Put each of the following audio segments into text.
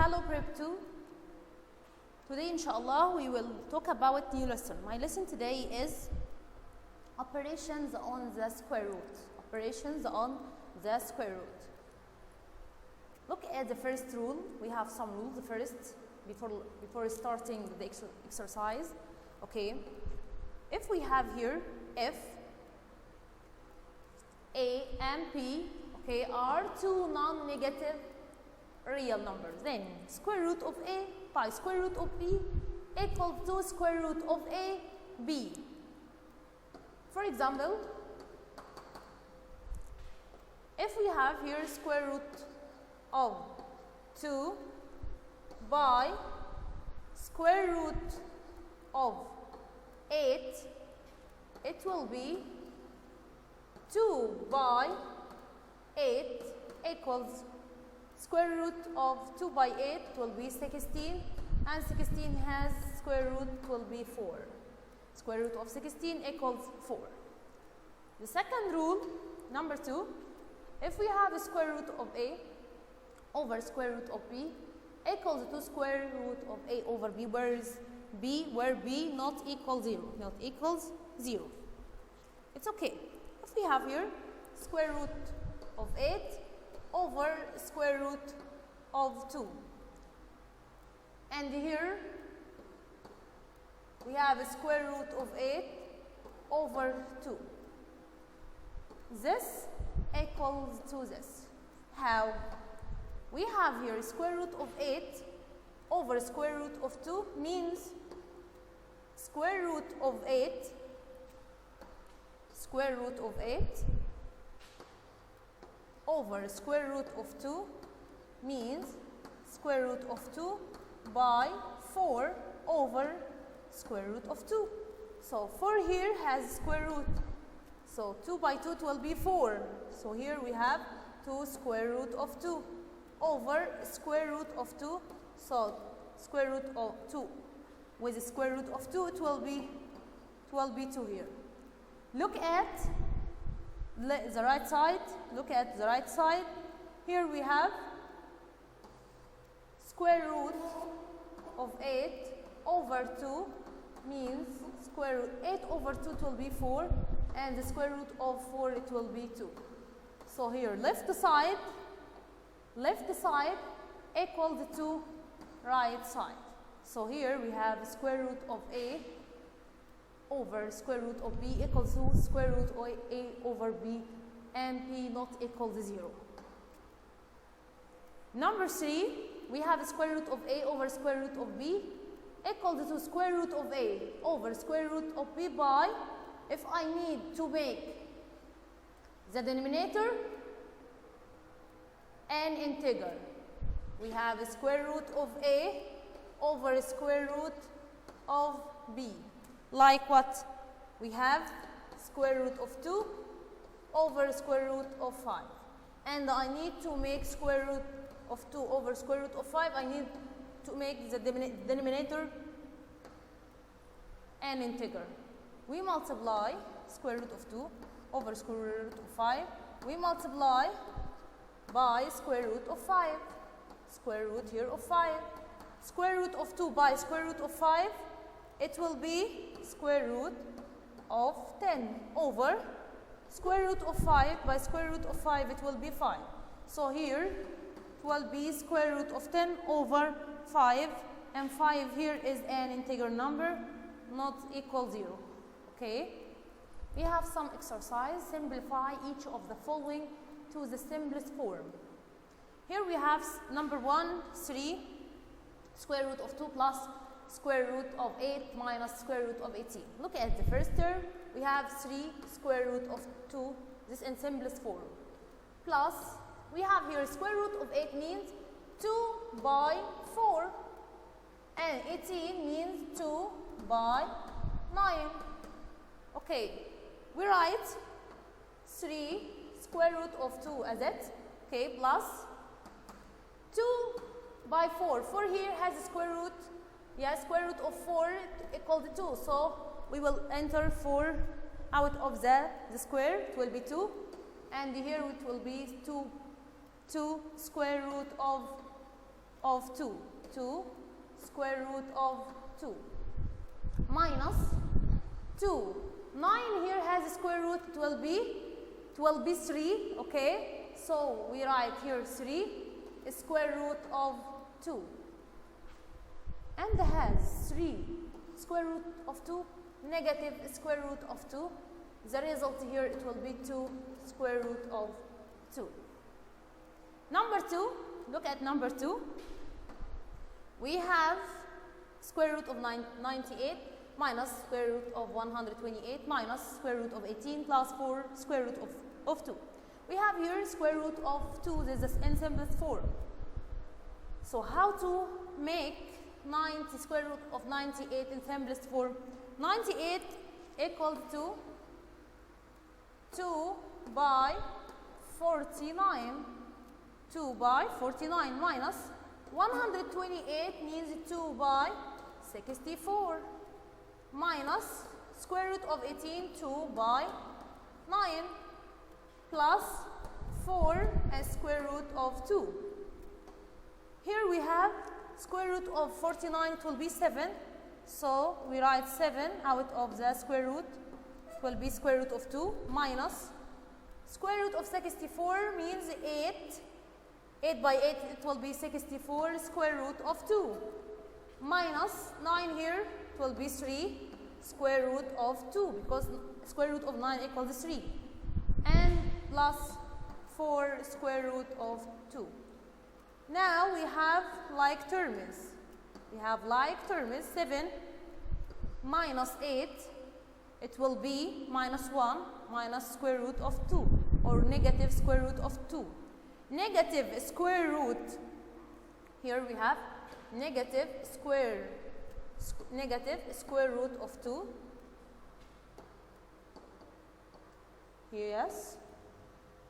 Hello Prep 2. Today inshallah we will talk about new lesson. My lesson today is operations on the square root. Operations on the square root. Look at the first rule. We have some rules first before starting the exercise. Okay. If we have here if A and P, okay, are two non-negative real numbers, then square root of A by square root of B equals to square root of A, B. For example, if we have here square root of 2 by square root of 8, it will be 2 by 8 equals square root of 2 by 8 will be 16, and 16 has square root will be 4. Square root of 16 equals 4. The second rule, number 2, if we have a square root of A over square root of B equals to square root of A over B, where B not equals 0, not equals 0. It's okay. If we have here square root of 8 over square root of 2, and here we have a square root of 8 over 2. This equals to this. How? We have here square root of 8 over square root of 2 means square root of 8 over square root of 2 means square root of 2 by 4 over square root of 2. So 4 here has square root. So 2 by 2 will be 4. So here we have 2 square root of 2 over square root of 2. So square root of 2 with the square root of 2, it will be 2 here. Look at the right side. Look at the right side. Here we have square root of 8 over 2 means square root 8 over 2 it will be 4, and the square root of 4 it will be 2. So here left side equals to right side. So here we have square root of A over square root of B equals to square root of A over B, and P not equal to 0. Number 3, we have square root of A over square root of B equals to square root of A over square root of B by, if I need to make the denominator an integer, we have a square root of A over square root of B. Like what? We have square root of 2 over square root of 5. And I need to make square root of 2 over square root of 5. I need to make the denominator an integer. We multiply square root of 2 over square root of 5. We multiply by square root of 5. Square root here of 5. Square root of 2 by square root of 5, it will be square root of 10 over square root of 5 by square root of 5, it will be 5. So here it will be square root of 10 over 5, and 5 here is an integer number not equal 0. Okay, we have some exercise. Simplify each of the following to the simplest form. Here we have number 1, 3 square root of 2 plus square root of 8 minus square root of 18. Look at the first term. We have 3 square root of 2, this in simplest form. Plus, we have here square root of 8 means 2 by 4. And 18 means 2 by 9. Okay, we write 3 square root of 2 as it. Okay, plus 2 by 4. 4 here has a square root. Yeah, square root of 4 equals 2. So we will enter 4 out of the square. It will be 2. And here it will be 2 square root of of 2. 2 square root of 2 minus 2. 9 here has a square root, it will be 3, okay? So we write here 3 square root of 2. And has 3 square root of 2 negative square root of 2. The result here, it will be 2 square root of 2. Number 2, look at number 2. We have square root of 98 minus square root of 128 minus square root of 18 plus 4 square root of 2. We have here square root of 2, this is in simplest form. So how to make 90 square root of 98 in simplest form? 98 equal to 2 by 49. 2 by 49 minus 128 means 2 by 64 minus square root of 18, 2 by 9 plus 4 and square root of 2. Here we have square root of 49, it will be 7. So we write 7 out of the square root, it will be square root of 2 minus square root of 64 means 8. 8 by 8, it will be 64 square root of 2 minus 9 here, it will be 3 square root of 2 because square root of 9 equals 3 and plus 4 square root of 2. Now we have like terms. We have like terms. 7 minus 8, it will be minus 1 minus square root of 2 or negative square root of 2. Negative square root, here we have negative square root of 2. Yes,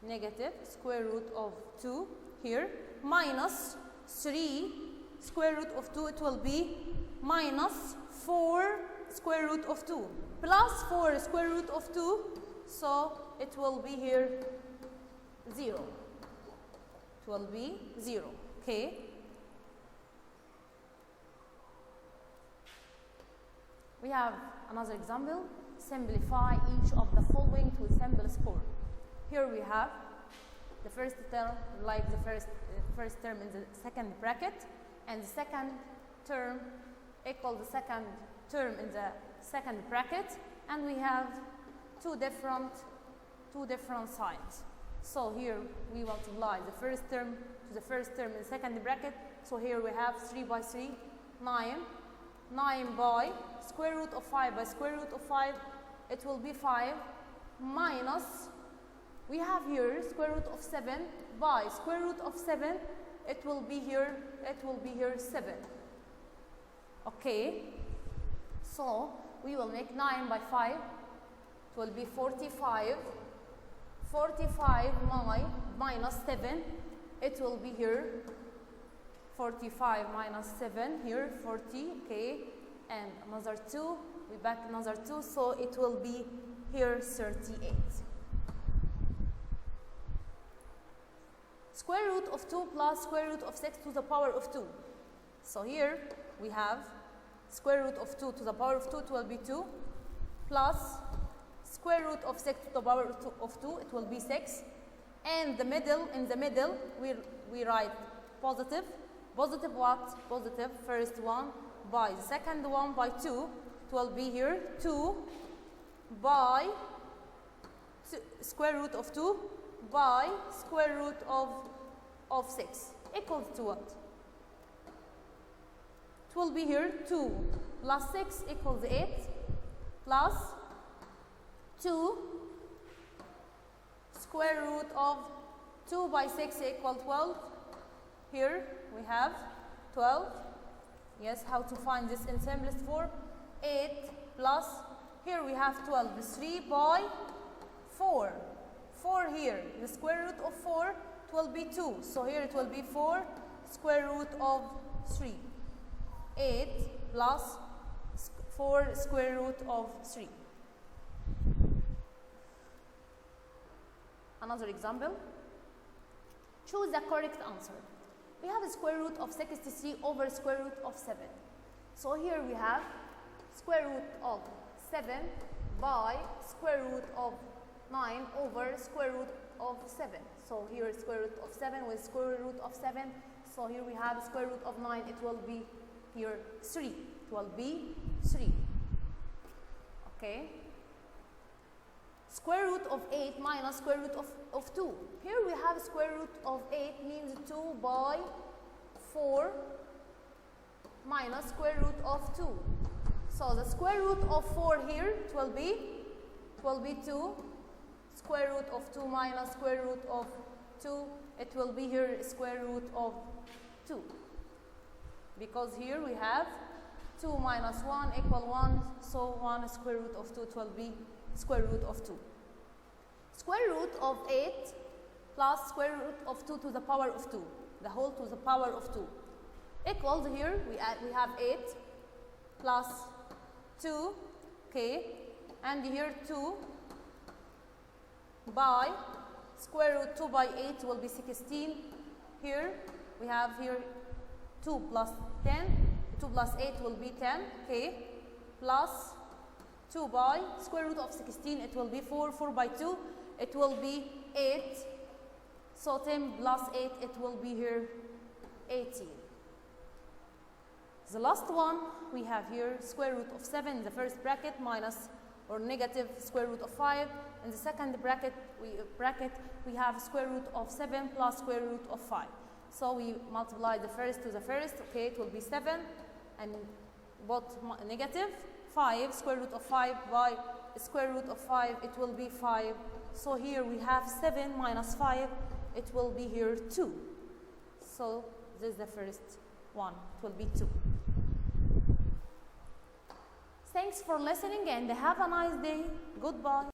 negative square root of 2 here minus 3 square root of 2, it will be minus 4 square root of 2 plus 4 square root of 2, so it will be here 0. It will be 0, okay? We have another example. Simplify each of the following to simplest form. Here we have the first term like the first term in the second bracket, and the second term equal the second term in the second bracket, and we have two different signs. So here we multiply the first term to the first term in the second bracket. So here we have 3 by 3, 9. 9 by square root of 5 by square root of 5, it will be 5 minus, we have here square root of 7 by square root of 7, it will be here 7. Okay, so we will make 9 by 5, it will be 45. 45 minus 7, it will be here 45 minus 7, here 40, okay, and another 2, we back another 2, so it will be here 38. Square root of 2 plus square root of 6 to the power of 2. So here we have square root of 2 to the power of 2, it will be 2, plus square root of 6 to the power of 2, it will be 6. And in the middle, we write positive. Positive what? Positive first one by the second one by 2. It will be here 2 by square root of 2 by square root of 6 equals to what? It will be here 2 plus 6 equals 8 plus 2 square root of 2 by 6 equals 12. Here we have 12. Yes, how to find this in simplest form? 8 plus, here we have 12, 3 by 4. 4 here, the square root of 4, it will be 2. So here it will be 4 square root of 3. 8 plus 4 square root of 3. Another example. Choose the correct answer. We have a square root of 63 over square root of 7. So here we have square root of 7 by square root of 9 over square root of 7. So here is square root of 7 with square root of 7. So here we have square root of 9. It will be here 3. It will be 3. Okay. Square root of 8 minus square root of 2. Here we have square root of 8 means 2 by 4 minus square root of 2. So the square root of 4 here it will be 2. Square root of 2 minus square root of 2, it will be here square root of 2. Because here we have 2 minus 1 equal 1, so 1 square root of 2, it will be square root of 2. Square root of 8 plus square root of 2 to the power of 2, the whole to the power of 2, equals here we have 8 plus 2, okay, and here 2 by square root 2 by 8 will be 16. Here we have here 2 plus 10, 2 plus 8 will be 10, okay, plus 2 by square root of 16, it will be 4, 4 by 2, it will be 8, so 10 plus 8, it will be here 18. The last one we have here square root of 7 in the first bracket minus or negative square root of 5. In the second bracket we have square root of 7 plus square root of 5. So we multiply the first to the first, okay, it will be 7 and both negative 5 square root of 5 by square root of 5, it will be 5. So here we have 7 minus 5, it will be here 2. So this is the first one, it will be 2. Thanks for listening and have a nice day. Goodbye.